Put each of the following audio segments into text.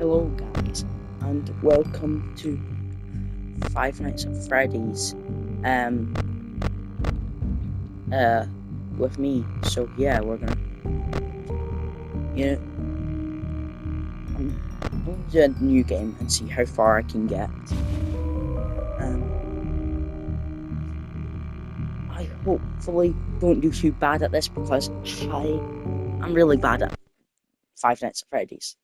Hello guys, and welcome to Five Nights at Freddy's, with me. So yeah, we're gonna, I'm going to do a new game and see how far I can get. I hopefully don't do too bad at this because I'm really bad at Five Nights at Freddy's.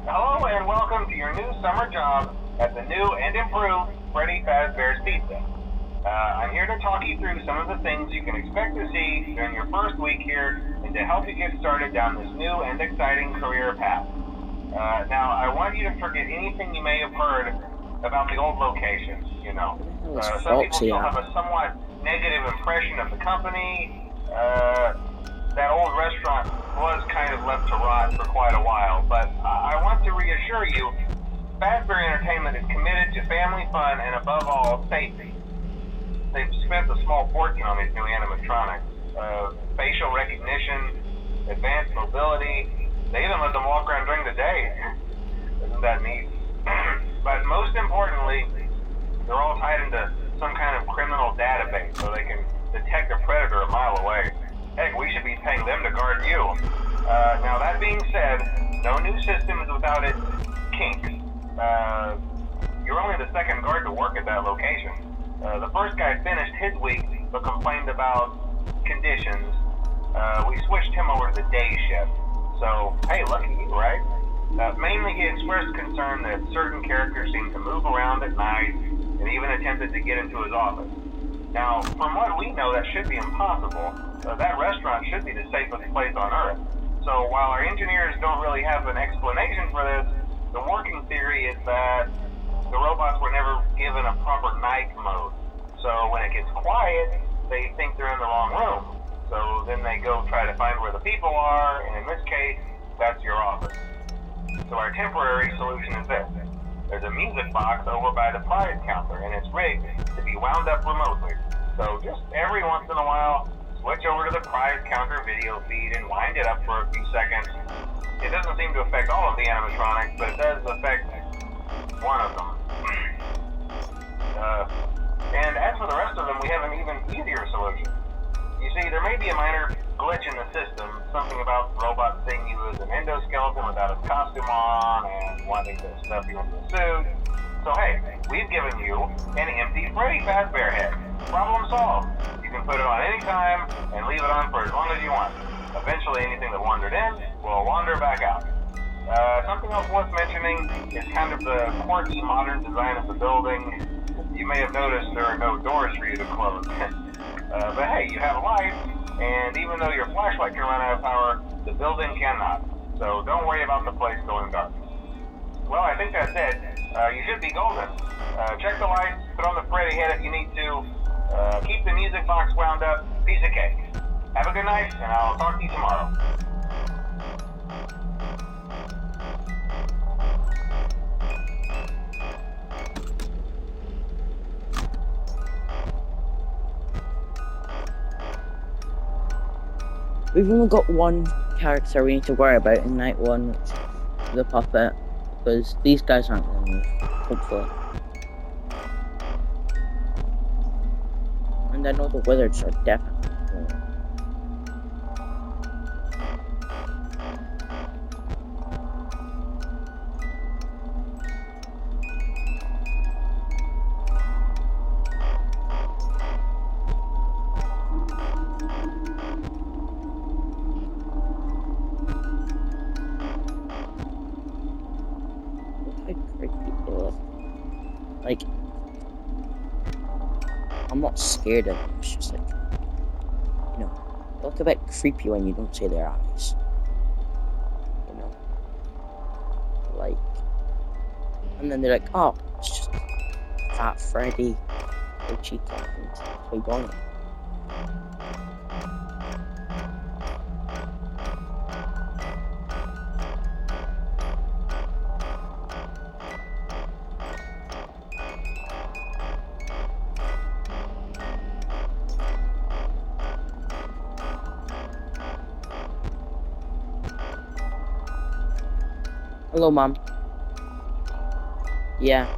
Hello and welcome to your new summer job at the new and improved Freddy Fazbear's Pizza. I'm here to talk you through some of the things you can expect to see during your first week here and to help you get started down this new and exciting career path. Now, I want you to forget anything you may have heard about the old location, some people still have a somewhat negative impression of the company. That old restaurant was kind of left to rot for quite a while, but I want to reassure you, Fazbear Entertainment is committed to family fun and above all, safety. They've spent a small fortune on these new animatronics. Facial recognition, advanced mobility, they even let them walk around during the day. Isn't that neat? But most importantly, they're all tied into some kind of criminal database so they can detect a predator a mile away. Heck, we should be paying them to guard you. Now that being said, no new system is without its kinks. You're only the second guard to work at that location. The first guy finished his week but complained about conditions. We switched him over to the day shift. So, hey, lucky you, right? Mainly he expressed concern that certain characters seemed to move around at night and even attempted to get into his office. Now, from what we know, that should be impossible. That restaurant should be the safest place on Earth. So while our engineers don't really have an explanation for this, the working theory is that the robots were never given a proper night mode. So when it gets quiet, they think they're in the wrong room. So then they go try to find where the people are, and in this case, that's your office. So our temporary solution is this. There's a music box over by the prize counter, and it's rigged to be wound up remotely. So just every once in a while, switch over to the prize counter video feed and wind it up for a few seconds. It doesn't seem to affect all of the animatronics, but it does affect one of them. And as for the rest of them, we have an even easier solution. You see, there may be a minor glitch in the system, something about the robot seeing you as an endoskeleton without his costume on and wanting to stuff you into a suit. So hey, we've given you an empty Freddy Fazbear head. Problem solved. You can put it on any time and leave it on for as long as you want. Eventually anything that wandered in will wander back out. Something else worth mentioning is kind of the quirky modern design of the building. You may have noticed there are no doors for you to close. But hey, you have a light, and even though your flashlight can run out of power, the building cannot. So don't worry about the place going dark. Well, I think that's it. You should be golden. Check the lights, put on the Freddy head if you need to. Keep the music box wound up. Piece of cake. Have a good night, and I'll talk to you tomorrow. We've only got one character we need to worry about in night one, which is the puppet, because these guys aren't going to move, hopefully. And I know the wizards are definitely going. Like, I'm not scared of them, it's just like, they look a bit creepy when you don't see their eyes. Like, and then they're like, oh, it's just Fat Freddy, Toy Chica, and Toy Bonnie. Hello, Mom. Yeah.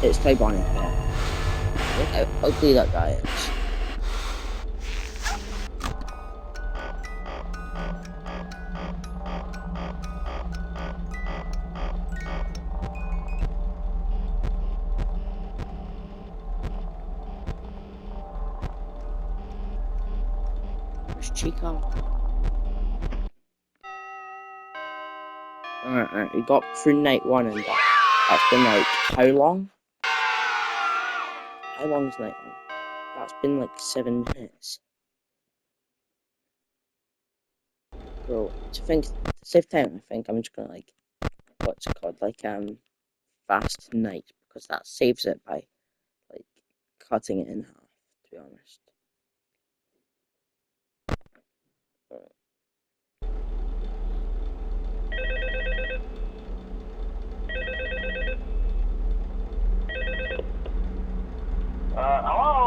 It's Tybonic, yeah. Look how ugly that guy is. Where's Chico? Alright, we got through night 1 and that's been like, how long? How long is night 1? That's been like 7 minutes. Bro, to save time, I think I'm just gonna like, what's it called? Like, fast night, because that saves it by, like, cutting it in half, to be honest.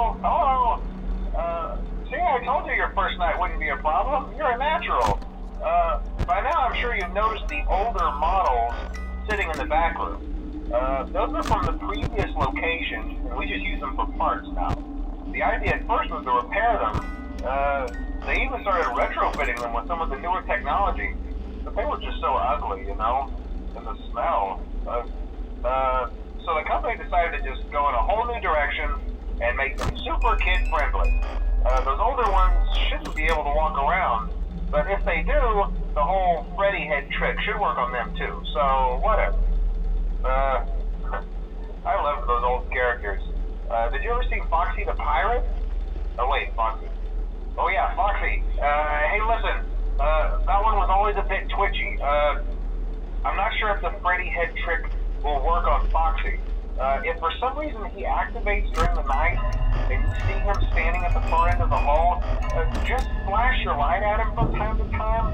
Hello? See, I told you your first night wouldn't be a problem. You're a natural. By now I'm sure you've noticed the older models sitting in the back room. Those are from the previous location, and we just use them for parts now. The idea at first was to repair them. They even started retrofitting them with some of the newer technology, but they were just so ugly, you know, and the smell. So the company decided to just go in a whole new direction and make them super kid-friendly. Those older ones shouldn't be able to walk around, but if they do, the whole Freddy head trick should work on them too, so whatever. I love those old characters. Did you ever see Foxy the Pirate? Oh wait, Foxy. Oh yeah, Foxy. Hey listen, that one was always a bit twitchy. I'm not sure if the Freddy head trick will work on Foxy. If for some reason he activates during the night and you see him standing at the far end of the hall, just flash your light at him from time to time.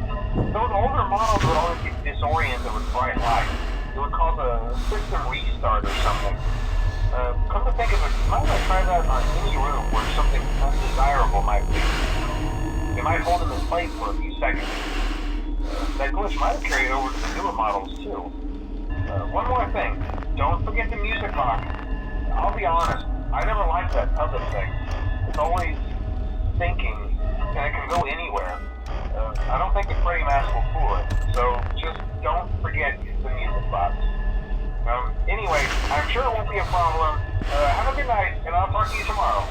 Those older models would always get disoriented with bright light. It would cause a system restart or something. Come to think of it, you might want to try that on any room where something undesirable might be. It might hold him in place for a few seconds. That glitch might have carried over to the newer models too. One more thing. Don't forget the music box. I'll be honest, I never liked that puppet thing. It's always thinking, and it can go anywhere. I don't think the Freddy mask will fool it, so just don't forget the music box. Anyway, I'm sure it won't be a problem. Have a good night, and I'll talk to you tomorrow.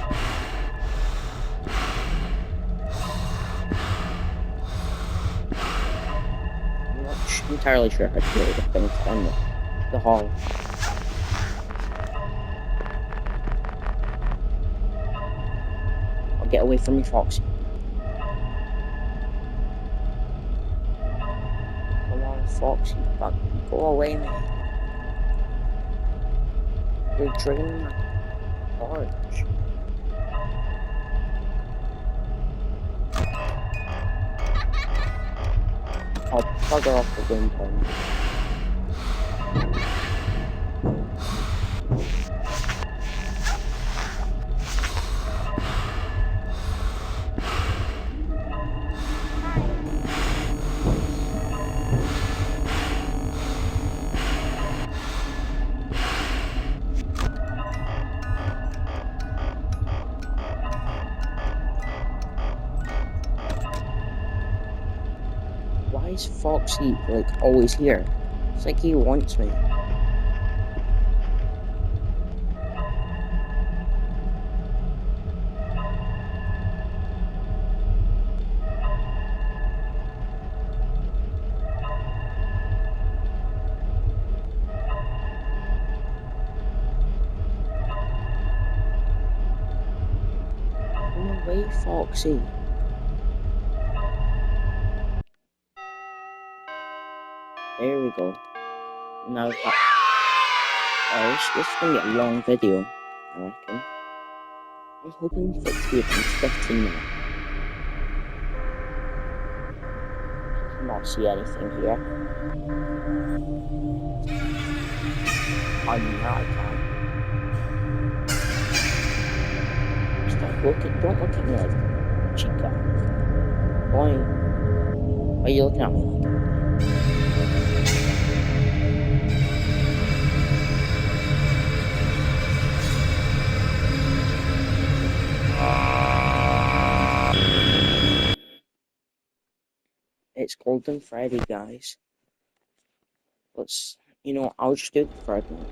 I'm not entirely sure how to deal with the things on the hall. I'll get away from you, Foxy. Foxy, fuck, go away, mate. You're draining my torch. I'll bugger off the wind point. Why is Foxy, like, always here? It's like he wants me. Go away, Foxy. There we go. Now that this is gonna be a long video, I reckon. I'm hoping for it to be about 15 minutes. I cannot see anything here. I know I can. Stop looking, don't look at me like chica. Why are you looking at me like that? It's Golden Friday, guys. I'll just do the third one.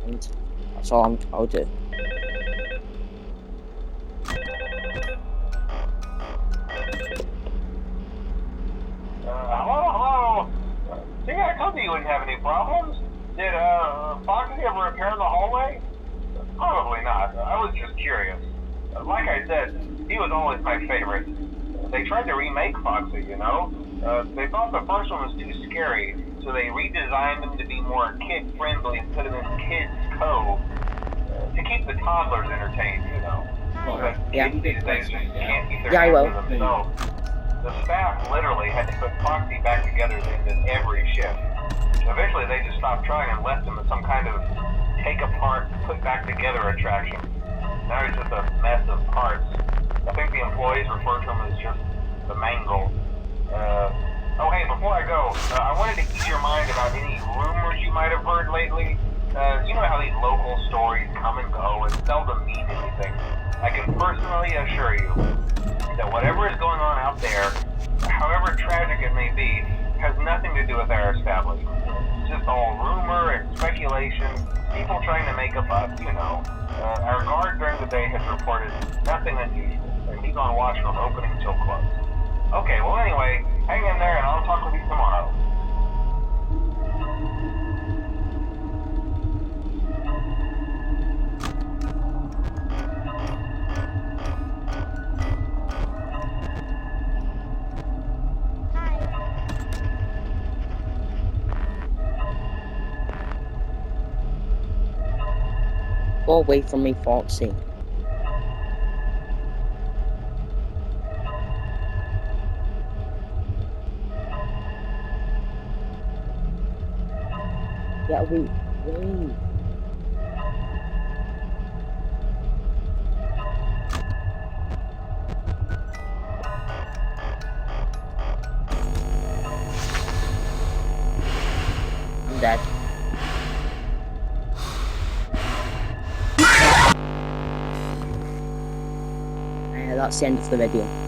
And that's all I'll do. Hello? See, I told you wouldn't have any problems. Did, Foxy ever appear in the hallway? Probably not. I was just curious. Like I said, he was always my favorite. They tried to remake Foxy, you know? They thought the first one was too scary, so they redesigned him to be more kid-friendly and put him in Kids Cove to keep the toddlers entertained, you know? But kids these days just can't keep their hands on themselves. The staff literally had to put Foxy back together in every shift. Eventually, they just stopped trying and left him as some kind of take-apart, put-back-together attraction. Now he's just a mess of parts. I think the employees refer to him as just the mangle. Oh hey, before I go, I wanted to ease your mind about any rumors you might have heard lately. You know how these local stories come and go and seldom mean anything. I can personally assure you that whatever is going on out there, however tragic it may be, has nothing to do with our establishment. It's just all rumor and speculation, people trying to make a fuss, you know. Our guard during the day has reported nothing unusual, and he's on watch from opening till close. Okay, well anyway, hang in there and I'll talk with you tomorrow. Go away from me, Foxy. Get away. I'm dead. That's the end of the video.